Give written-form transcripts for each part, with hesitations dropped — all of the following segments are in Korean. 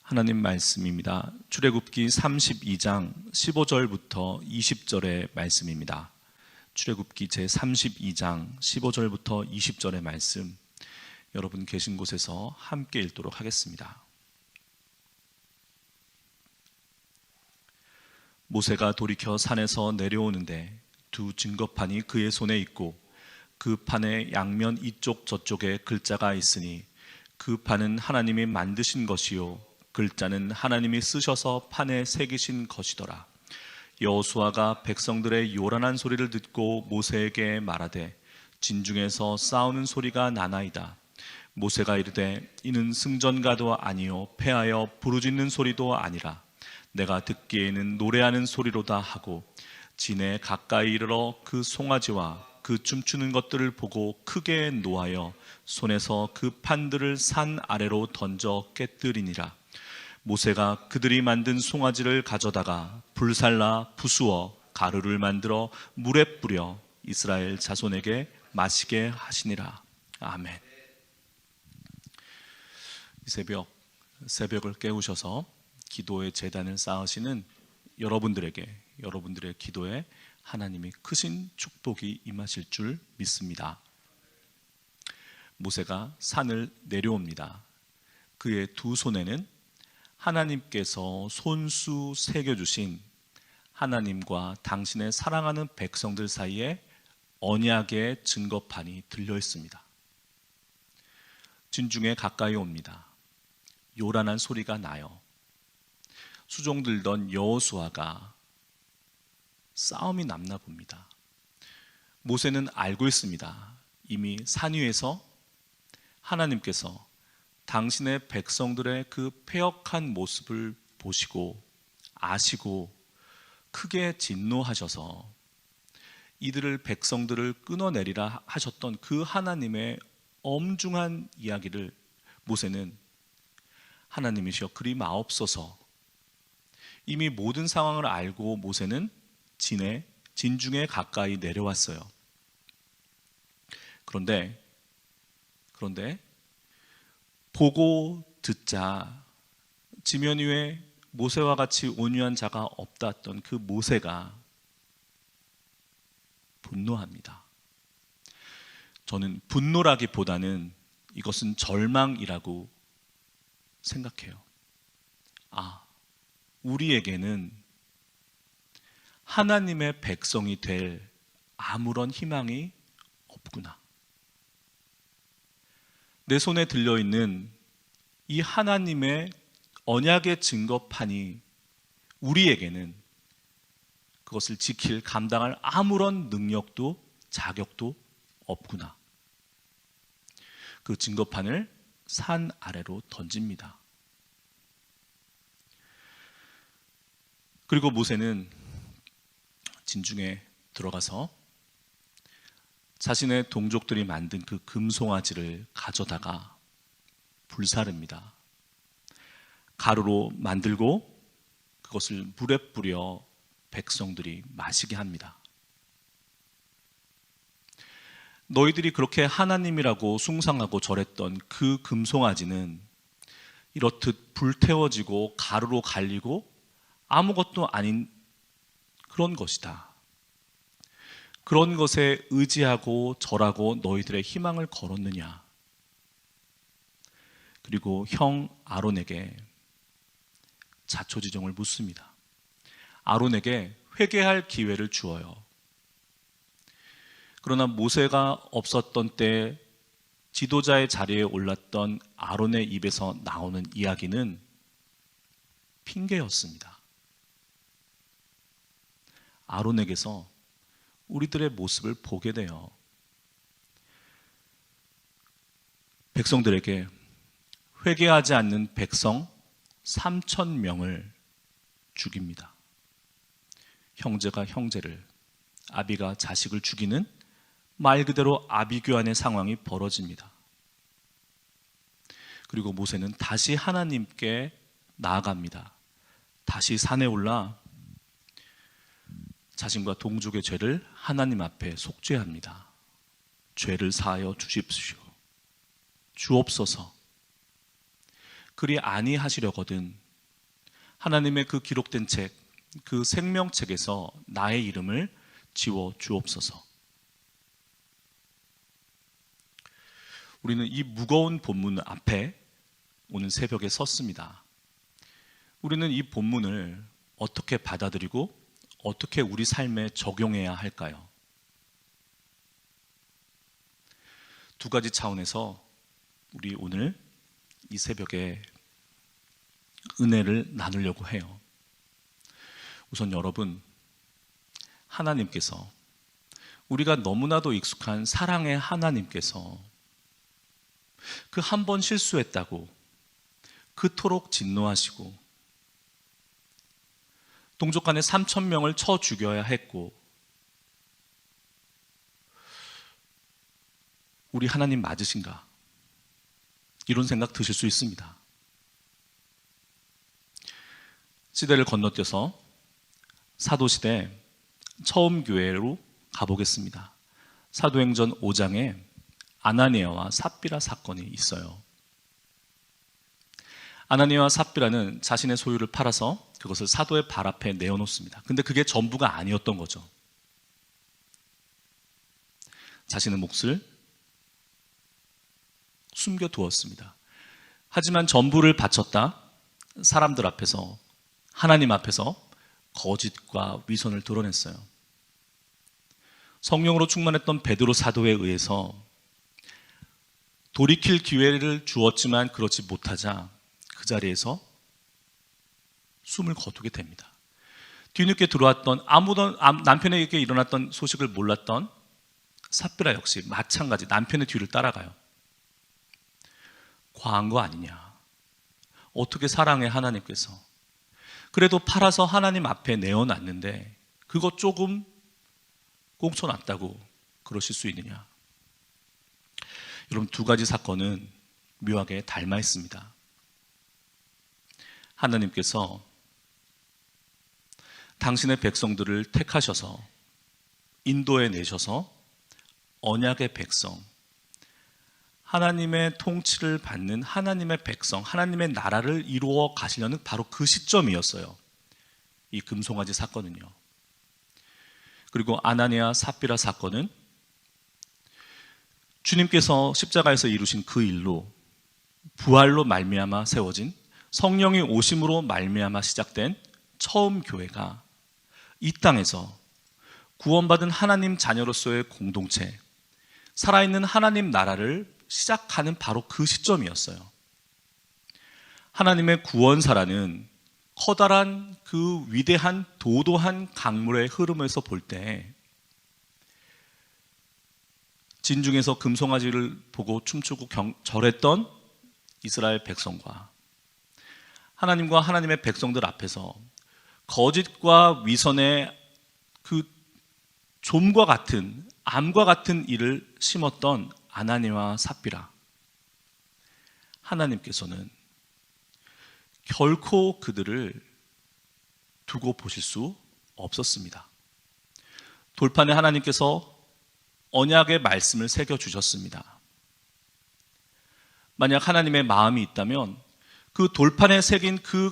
하나님 말씀입니다. 출애굽기 32장 15절부터 20절의 말씀입니다. 출애굽기 제32장 15절부터 20절의 말씀, 여러분 계신 곳에서 함께 읽도록 하겠습니다. 모세가 돌이켜 산에서 내려오는데 두 증거판이 그의 손에 있고 그 판의 양면 이쪽 저쪽에 글자가 있으니 그 판은 하나님이 만드신 것이요 글자는 하나님이 쓰셔서 판에 새기신 것이더라. 여호수아가 백성들의 요란한 소리를 듣고 모세에게 말하되 진중에서 싸우는 소리가 나나이다. 모세가 이르되 이는 승전가도 아니요 패하여 부르짖는 소리도 아니라 내가 듣기에는 노래하는 소리로다 하고 진에 가까이 이르러 그 송아지와 그 춤추는 것들을 보고 크게 노하여 손에서 그 판들을 산 아래로 던져 깨뜨리니라. 모세가 그들이 만든 송아지를 가져다가 불살라 부수어 가루를 만들어 물에 뿌려 이스라엘 자손에게 마시게 하시니라. 아멘. 이 새벽을 깨우셔서 기도의 제단을 쌓으시는 여러분들의 기도에 하나님이 크신 축복이 임하실 줄 믿습니다. 모세가 산을 내려옵니다. 그의 두 손에는 하나님께서 손수 새겨주신 하나님과 당신의 사랑하는 백성들 사이에 언약의 증거판이 들려 있습니다. 진중에 가까이 옵니다. 요란한 소리가 나요. 수종 들던 여호수아가 싸움이 났나 봅니다. 모세는 알고 있습니다. 이미 산 위에서 하나님께서 당신의 백성들의 그 패역한 모습을 보시고 아시고 크게 진노하셔서 이들을 백성들을 끊어내리라 하셨던 그 하나님의 엄중한 이야기를 모세는 하나님이시여 그리 마옵소서. 이미 모든 상황을 알고 모세는 진중에 가까이 내려왔어요. 그런데 보고 듣자 지면 위에 모세와 같이 온유한 자가 없다던 그 모세가 분노합니다. 저는 분노라기보다는 이것은 절망이라고 생각해요. 우리에게는 하나님의 백성이 될 아무런 희망이 없구나. 내 손에 들려있는 이 하나님의 언약의 증거판이 우리에게는 그것을 지킬, 감당할 아무런 능력도 자격도 없구나. 그 증거판을 산 아래로 던집니다. 그리고 모세는 진중에 들어가서 자신의 동족들이 만든 그 금송아지를 가져다가 불사릅니다. 가루로 만들고 그것을 물에 뿌려 백성들이 마시게 합니다. 너희들이 그렇게 하나님이라고 숭상하고 절했던 그 금송아지는 이렇듯 불태워지고 가루로 갈리고 아무것도 아닌 그런 것이다. 그런 것에 의지하고 절하고 너희들의 희망을 걸었느냐. 그리고 형 아론에게 자초지종을 묻습니다. 아론에게 회개할 기회를 주어요. 그러나 모세가 없었던 때 지도자의 자리에 올랐던 아론의 입에서 나오는 이야기는 핑계였습니다. 아론에게서 우리들의 모습을 보게 돼요. 백성들에게 회개하지 않는 백성 3,000명을 죽입니다. 형제가 형제를, 아비가 자식을 죽이는 말 그대로 아비규환의 상황이 벌어집니다. 그리고 모세는 다시 하나님께 나아갑니다. 다시 산에 올라 자신과 동족의 죄를 하나님 앞에 속죄합니다. 죄를 사하여 주십시오. 주옵소서. 그리 아니하시려거든 하나님의 그 기록된 책, 그 생명책에서 나의 이름을 지워 주옵소서. 우리는 이 무거운 본문 앞에 오늘 새벽에 섰습니다. 우리는 이 본문을 어떻게 받아들이고 어떻게 우리 삶에 적용해야 할까요? 두 가지 차원에서 우리 오늘 이 새벽에 은혜를 나누려고 해요. 우선 여러분, 하나님께서, 우리가 너무나도 익숙한 사랑의 하나님께서 그 한 번 실수했다고 그토록 진노하시고 동족간에 3,000명을 쳐 죽여야 했고, 우리 하나님 맞으신가? 이런 생각 드실 수 있습니다. 시대를 건너뛰어서 사도시대 처음 교회로 가보겠습니다. 사도행전 5장에 아나니아와 삽비라 사건이 있어요. 아나니아와 삽비라는 자신의 소유를 팔아서 그것을 사도의 발 앞에 내어놓습니다. 근데 그게 전부가 아니었던 거죠. 자신의 몫을 숨겨두었습니다. 하지만 전부를 바쳤다 사람들 앞에서, 하나님 앞에서 거짓과 위선을 드러냈어요. 성령으로 충만했던 베드로 사도에 의해서 돌이킬 기회를 주었지만 그렇지 못하자 그 자리에서 숨을 거두게 됩니다. 뒤늦게 들어왔던 남편에게 일어났던 소식을 몰랐던 삽비라 역시 마찬가지 남편의 뒤를 따라가요. 과한 거 아니냐? 어떻게 사랑해 하나님께서? 그래도 팔아서 하나님 앞에 내어놨는데 그것 조금 꽁쳐놨다고 그러실 수 있느냐? 여러분, 두 가지 사건은 묘하게 닮아 있습니다. 하나님께서 당신의 백성들을 택하셔서 인도에 내셔서 언약의 백성, 하나님의 통치를 받는 하나님의 백성, 하나님의 나라를 이루어 가시려는 바로 그 시점이었어요. 이 금송아지 사건은요. 그리고 아나니아 삽비라 사건은 주님께서 십자가에서 이루신 그 일로, 부활로 말미암아 세워진, 성령의 오심으로 말미암아 시작된 처음 교회가 이 땅에서 구원받은 하나님 자녀로서의 공동체, 살아있는 하나님 나라를 시작하는 바로 그 시점이었어요. 하나님의 구원사라는 커다란 그 위대한 도도한 강물의 흐름에서 볼 때 진중에서 금송아지를 보고 춤추고 절했던 이스라엘 백성과 하나님과 하나님의 백성들 앞에서 거짓과 위선의 그 좀과 같은, 암과 같은 일을 심었던 아나니아와 삽비라, 하나님께서는 결코 그들을 두고 보실 수 없었습니다. 돌판에 하나님께서 언약의 말씀을 새겨주셨습니다. 만약 하나님의 마음이 있다면 그 돌판에 새긴 그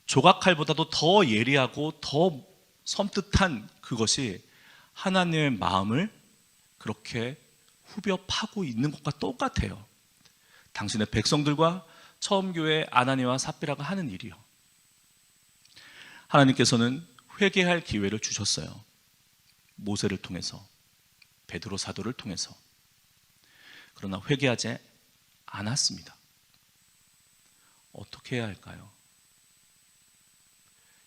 조각칼보다도 더 예리하고 더 섬뜩한 그것이 하나님의 마음을 그렇게 후벼 파고 있는 것과 똑같아요. 당신의 백성들과 처음 교회 아나니아와 삽비라가 하는 일이요. 하나님께서는 회개할 기회를 주셨어요. 모세를 통해서, 베드로 사도를 통해서. 그러나 회개하지 않았습니다. 어떻게 해야 할까요?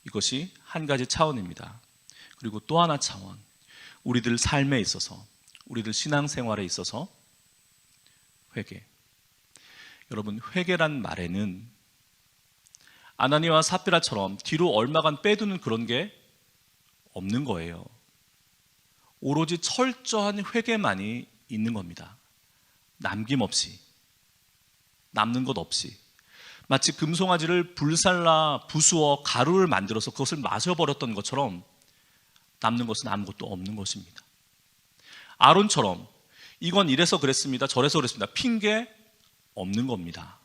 이것이 한 가지 차원입니다. 그리고 또 하나 차원, 우리들 삶에 있어서, 우리들 신앙생활에 있어서 회개. 여러분, 회개란 말에는 아나니아와 삽비라처럼 뒤로 얼마간 빼두는 그런 게 없는 거예요. 오로지 철저한 회개만이 있는 겁니다. 남김없이, 남는 것 없이. 마치 금송아지를 불살라 부수어 가루를 만들어서 그것을 마셔버렸던 것처럼 남는 것은 아무것도 없는 것입니다. 아론처럼 이건 이래서 그랬습니다, 저래서 그랬습니다, 핑계 없는 겁니다.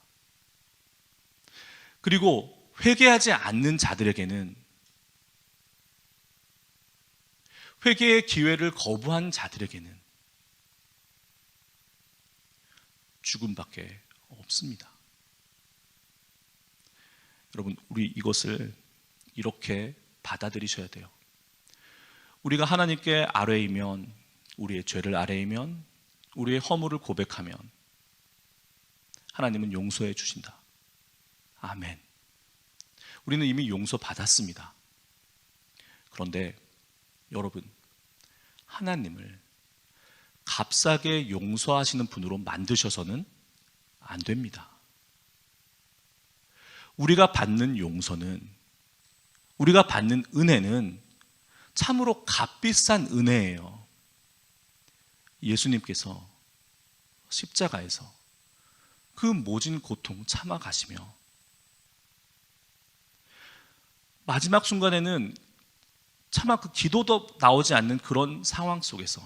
그리고 회개하지 않는 자들에게는, 회개의 기회를 거부한 자들에게는 죽음밖에 없습니다. 여러분, 우리 이것을 이렇게 받아들이셔야 돼요. 우리가 하나님께 아뢰이면, 우리의 죄를 아뢰이면, 우리의 허물을 고백하면 하나님은 용서해 주신다. 아멘. 우리는 이미 용서받았습니다. 그런데 여러분, 하나님을 값싸게 용서하시는 분으로 만드셔서는 안 됩니다. 우리가 받는 용서는, 우리가 받는 은혜는 참으로 값비싼 은혜예요. 예수님께서 십자가에서 그 모진 고통 참아 가시며 마지막 순간에는 차마 그 기도도 나오지 않는 그런 상황 속에서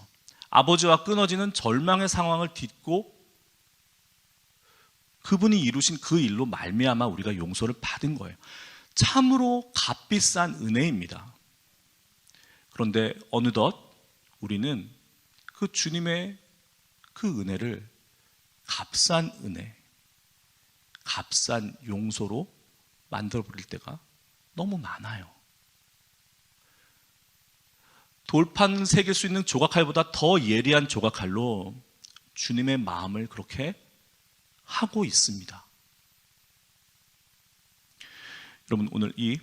아버지와 끊어지는 절망의 상황을 딛고 그분이 이루신 그 일로 말미암아 우리가 용서를 받은 거예요. 참으로 값비싼 은혜입니다. 그런데 어느덧 우리는 그 주님의 그 은혜를 값싼 은혜, 값싼 용서로 만들어버릴 때가 너무 많아요. 돌판을 새길 수 있는 조각칼보다 더 예리한 조각칼로 주님의 마음을 그렇게 하고 있습니다. 여러분, 오늘 이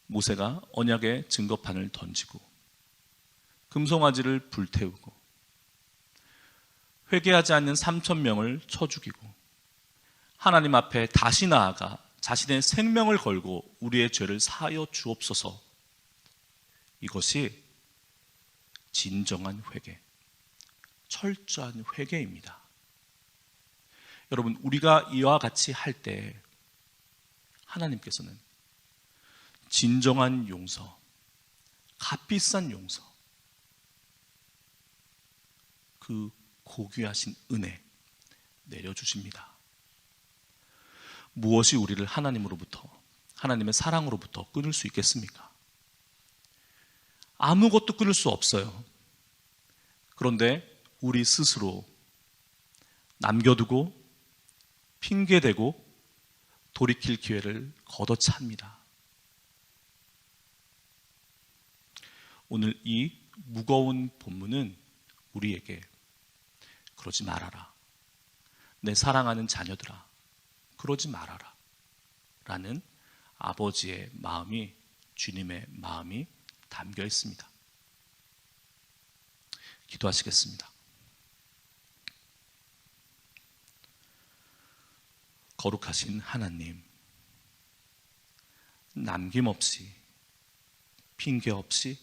모세가 언약의 증거판을 던지고 금송아지를 불태우고 회개하지 않는 3,000명을 쳐 죽이고 하나님 앞에 다시 나아가 자신의 생명을 걸고 우리의 죄를 사하여 주옵소서, 이것이 진정한 회개, 철저한 회개입니다. 여러분, 우리가 이와 같이 할 때 하나님께서는 진정한 용서, 값비싼 용서, 그 고귀하신 은혜 내려주십니다. 무엇이 우리를 하나님으로부터, 하나님의 사랑으로부터 끊을 수 있겠습니까? 아무것도 끊을 수 없어요. 그런데 우리 스스로 남겨두고 핑계대고 돌이킬 기회를 걷어찹니다. 오늘 이 무거운 본문은 우리에게 그러지 말아라, 내 사랑하는 자녀들아, 그러지 말아라 라는 아버지의 마음이, 주님의 마음이 담겨 있습니다. 기도하시겠습니다. 거룩하신 하나님, 남김없이 핑계 없이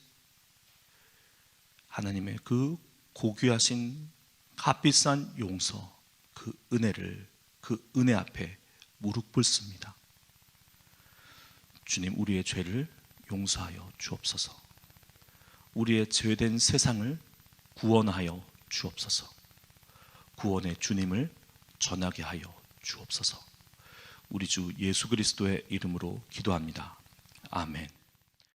하나님의 그 고귀하신 값비싼 용서, 그 은혜를, 그 은혜 앞에 무릎 꿇습니다. 주님, 우리의 죄를 용서하여 주옵소서. 우리의 죄된 세상을 구원하여 주옵소서. 구원의 주님을 전하게 하여 주옵소서. 우리 주 예수 그리스도의 이름으로 기도합니다. 아멘.